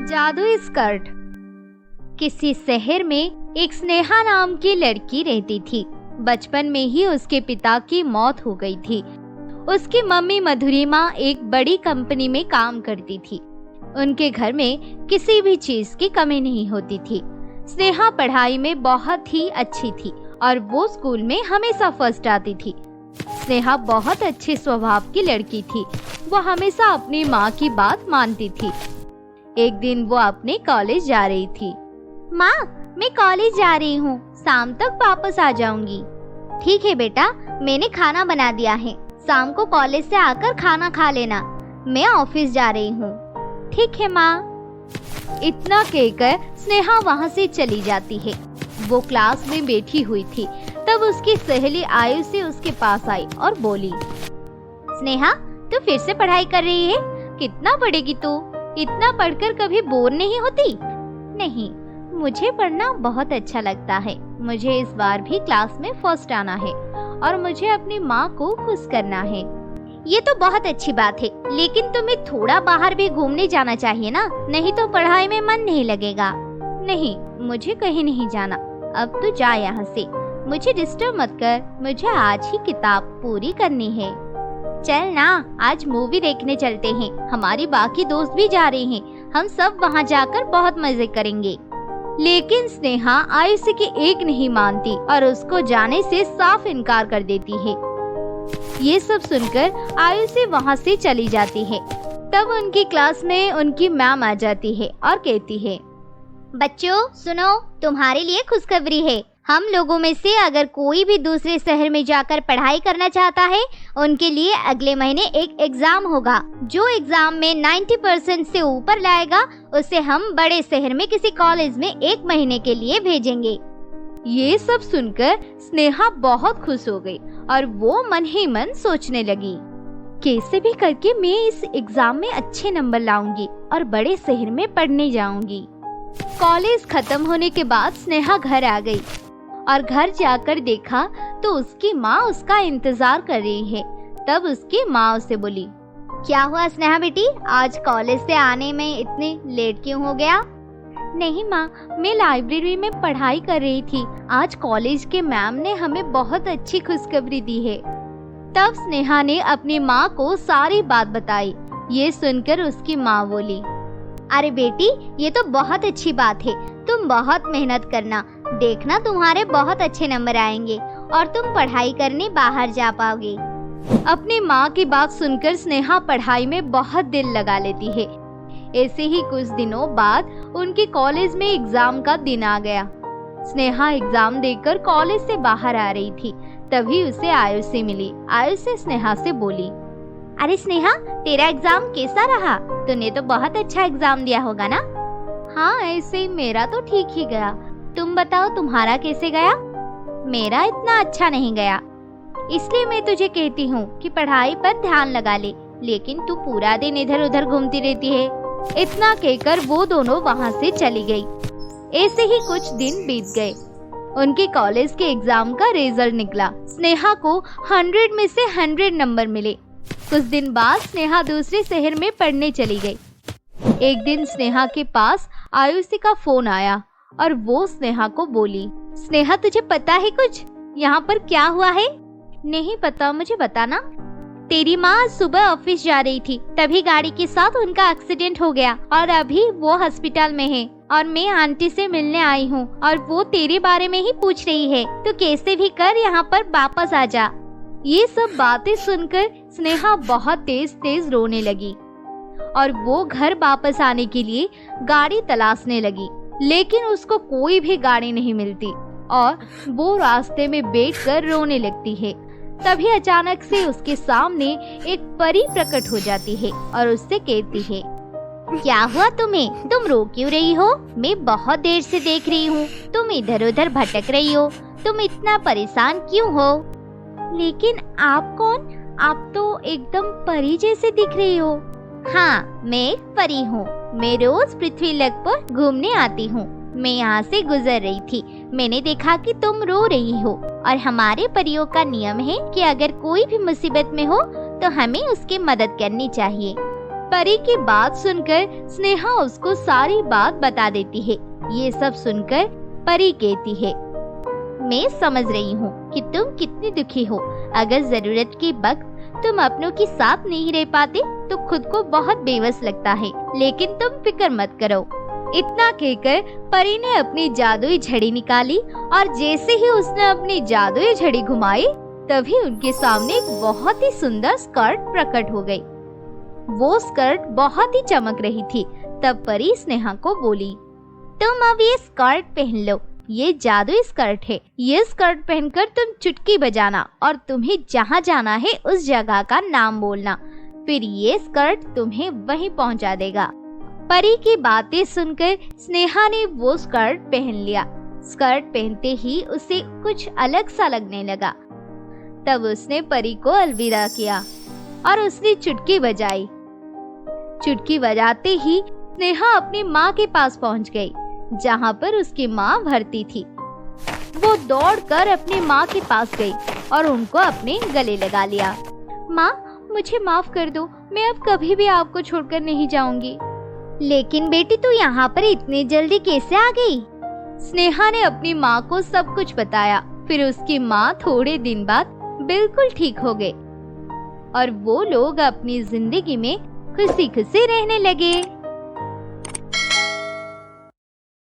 जादुई स्कर्ट। किसी शहर में एक स्नेहा नाम की लड़की रहती थी। बचपन में ही उसके पिता की मौत हो गई थी। उसकी मम्मी मधुरिमा एक बड़ी कंपनी में काम करती थी। उनके घर में किसी भी चीज की कमी नहीं होती थी। स्नेहा पढ़ाई में बहुत ही अच्छी थी और वो स्कूल में हमेशा फर्स्ट आती थी। स्नेहा बहुत अच्छे स्वभाव की लड़की थी। वो हमेशा अपनी माँ की बात मानती थी। एक दिन वो अपने कॉलेज जा रही थी। माँ, मैं कॉलेज जा रही हूँ, शाम तक वापस आ जाऊंगी। ठीक है बेटा, मैंने खाना बना दिया है, शाम को कॉलेज से आकर खाना खा लेना, मैं ऑफिस जा रही हूँ। ठीक है माँ। इतना कहकर स्नेहा वहाँ से चली जाती है। वो क्लास में बैठी हुई थी, तब उसकी सहेली आयुषी उसके पास आई और बोली, स्नेहा, तू फिर से पढ़ाई कर रही है? कितना पढ़ेगी तू? इतना पढ़कर कभी बोर नहीं होती? नहीं, मुझे पढ़ना बहुत अच्छा लगता है। मुझे इस बार भी क्लास में फर्स्ट आना है और मुझे अपनी माँ को खुश करना है। ये तो बहुत अच्छी बात है, लेकिन तुम्हें थोड़ा बाहर भी घूमने जाना चाहिए ना, नहीं तो पढ़ाई में मन नहीं लगेगा। नहीं, मुझे कहीं नहीं जाना, अब तू जा यहाँ से, मुझे डिस्टर्ब मत कर, मुझे आज ही किताब पूरी करनी है। चल ना, आज मूवी देखने चलते हैं, हमारी बाकी दोस्त भी जा रहे हैं, हम सब वहाँ जाकर बहुत मजे करेंगे। लेकिन स्नेहा आयुषी की एक नहीं मानती और उसको जाने से साफ इनकार कर देती है। ये सब सुनकर आयुषी वहाँ से चली जाती है। तब उनकी क्लास में उनकी मैम आ जाती है और कहती है, बच्चों सुनो, तुम्हारे लिए खुशखबरी है। हम लोगों में से अगर कोई भी दूसरे शहर में जाकर पढ़ाई करना चाहता है, उनके लिए अगले महीने एक एग्जाम होगा। जो एग्जाम में 90% से ऊपर लाएगा, उसे हम बड़े शहर में किसी कॉलेज में 1 महीने के लिए भेजेंगे। ये सब सुनकर स्नेहा बहुत खुश हो गई और वो मन ही मन सोचने लगी, कैसे भी करके मैं इस एग्जाम में अच्छे नंबर लाऊंगी और बड़े शहर में पढ़ने जाऊंगी। कॉलेज खत्म होने के बाद स्नेहा घर आ गई और घर जाकर देखा तो उसकी माँ उसका इंतजार कर रही है। तब उसकी माँ उसे बोली, क्या हुआ स्नेहा बेटी, आज कॉलेज से आने में इतने लेट क्यों हो गया? नहीं माँ, मैं लाइब्रेरी में पढ़ाई कर रही थी, आज कॉलेज के मैम ने हमें बहुत अच्छी खुशखबरी दी है। तब स्नेहा ने अपनी माँ को सारी बात बताई। ये सुनकर उसकी माँ बोली, अरे बेटी, ये तो बहुत अच्छी बात है, तुम बहुत मेहनत करना, देखना तुम्हारे बहुत अच्छे नंबर आएंगे और तुम पढ़ाई करने बाहर जा पाओगे। अपनी माँ की बात सुनकर स्नेहा पढ़ाई में बहुत दिल लगा लेती है। ऐसे ही कुछ दिनों बाद उनके कॉलेज में एग्जाम का दिन आ गया। स्नेहा एग्जाम देकर कॉलेज से बाहर आ रही थी, तभी उसे आयुषी मिली। आयुषी स्नेहा से बोली, अरे स्नेहा, तेरा एग्जाम कैसा रहा? तूने तो बहुत अच्छा एग्जाम दिया होगा ना? हाँ, ऐसे मेरा तो ठीक ही गया, तुम बताओ तुम्हारा कैसे गया? मेरा इतना अच्छा नहीं गया, इसलिए मैं तुझे कहती हूँ कि पढ़ाई पर ध्यान लगा ले, लेकिन तू पूरा दिन इधर उधर घूमती रहती है। इतना कहकर वो दोनों वहाँ से चली गई। ऐसे ही कुछ दिन बीत गए। उनके कॉलेज के एग्जाम का रिजल्ट निकला। स्नेहा को 100 में से 100 नंबर मिले। कुछ दिन बाद स्नेहा दूसरे शहर में पढ़ने चली गई। एक दिन स्नेहा के पास आयुषी का फोन आया और वो स्नेहा को बोली, स्नेहा तुझे पता है कुछ यहाँ पर क्या हुआ है? नहीं पता, मुझे बताना। तेरी माँ सुबह ऑफिस जा रही थी, तभी गाड़ी के साथ उनका एक्सीडेंट हो गया और अभी वो हॉस्पिटल में है और मैं आंटी से मिलने आई हूँ और वो तेरे बारे में ही पूछ रही है, तो कैसे भी कर यहाँ पर वापस आ जा। ये सब बातें सुनकर स्नेहा बहुत तेज तेज रोने लगी और वो घर वापस आने के लिए गाड़ी तलाशने लगी, लेकिन उसको कोई भी गाड़ी नहीं मिलती और वो रास्ते में बैठकर रोने लगती है। तभी अचानक से उसके सामने एक परी प्रकट हो जाती है और उससे कहती है, क्या हुआ तुम्हें? तुम रो क्यों रही हो? मैं बहुत देर से देख रही हूँ, तुम इधर उधर भटक रही हो, तुम इतना परेशान क्यों हो? लेकिन आप कौन? आप तो एकदम परी जैसे दिख रही हो। हाँ, मैं एक परी हूँ, मैं रोज पृथ्वी लोक पर घूमने आती हूँ। मैं यहाँ से गुजर रही थी, मैंने देखा कि तुम रो रही हो और हमारे परियों का नियम है कि अगर कोई भी मुसीबत में हो तो हमें उसकी मदद करनी चाहिए। परी की बात सुनकर स्नेहा उसको सारी बात बता देती है। ये सब सुनकर परी कहती है, मैं समझ रही हूँ कि तुम कितनी दुखी हो। अगर जरूरत के वक्त तुम अपनों के साथ नहीं रह पाते तो खुद को बहुत बेबस लगता है, लेकिन तुम फिक्र मत करो। इतना कहकर परी ने अपनी जादुई झड़ी निकाली और जैसे ही उसने अपनी जादुई झड़ी घुमाई तभी उनके सामने एक बहुत ही सुंदर स्कर्ट प्रकट हो गई। वो स्कर्ट बहुत ही चमक रही थी। तब परी स्नेहा को बोली, तुम अब ये स्कर्ट पहन लो, ये जादुई स्कर्ट है। ये स्कर्ट पहनकर तुम चुटकी बजाना और तुम्हें जहाँ जाना है उस जगह का नाम बोलना, फिर ये स्कर्ट तुम्हें वहीं पहुँचा देगा। परी की बातें सुनकर स्नेहा ने वो स्कर्ट पहन लिया। स्कर्ट पहनते ही उसे कुछ अलग सा लगने लगा। तब उसने परी को अलविदा किया और उसने चुटकी बजाई। चुटकी बजाते ही स्नेहा अपनी माँ के पास पहुँच गई, जहाँ पर उसकी माँ भर्ती थी। वो दौड़कर अपनी माँ के पास गई और उनको अपने गले लगा लिया। माँ, मुझे माफ कर दो, मैं अब कभी भी आपको छोड़कर नहीं जाऊंगी। लेकिन बेटी, तू यहाँ पर इतनी जल्दी कैसे आ गई? स्नेहा ने अपनी माँ को सब कुछ बताया। फिर उसकी माँ थोड़े दिन बाद बिल्कुल ठीक हो गई और वो लोग अपनी जिंदगी में खुशी खुशी रहने लगे।